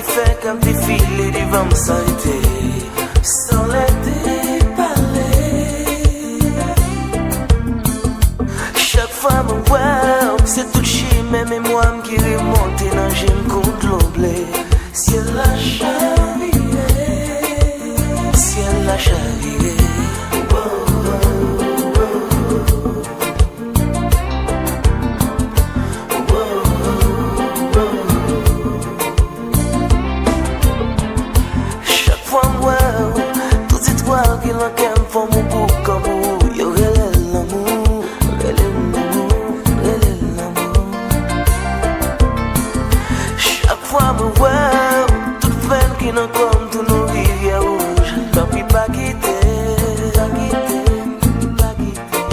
fait comme défilé devant me s'arrêter sans l'aider parler. Chaque fois me voir, c'est tout chi, même moi qui remonte dans j'aime contre l'omblé. Si elle l'a chaviré, si elle l'a chaviré. For mon bouc amour, yo relève l'amour, relève l'amour, relève l'amour. Chaque fois me voir, toute peine qui n'en comme tous nos rivières rouges, tant pis pas quitter, pas quitter, pas quitter.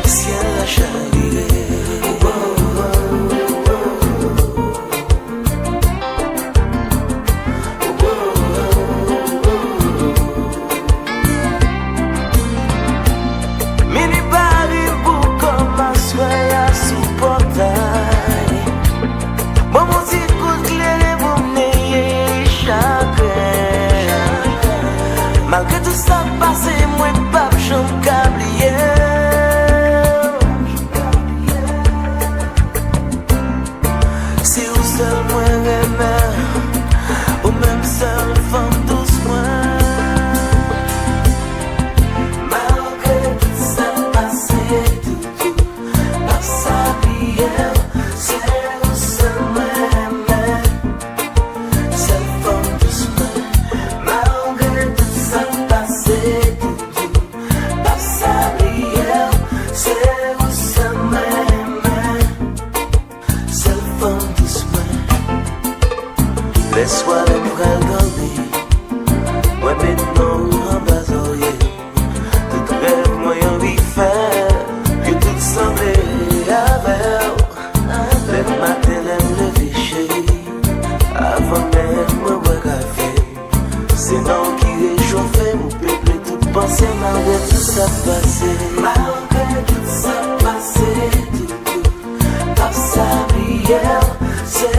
Si elle l'a chaviré. Malgré tout ça passé, moi pas j'en câblier. Si vous seul moi remè, ou même seul femme doucement. Malgré tout ça passé, tout pas s'habiller. C'est vous seul moi remè, seul femme doucement. Malgré tout ça passé, tout pas s'habiller. C'est vous seul moi remè, seul femme doucement. Laisse-moi le bras garder, moi maintenant en bas oreiller. Tout rêve, moi envie faire, que tout semblait avec. Le matin, l'aime lever chérie, avant même moi boire café. C'est non qui réchauffait, mon peuple tout pensé, malgré tout ça passé. Malgré tout ça passé, tout pas s'habiller, c'est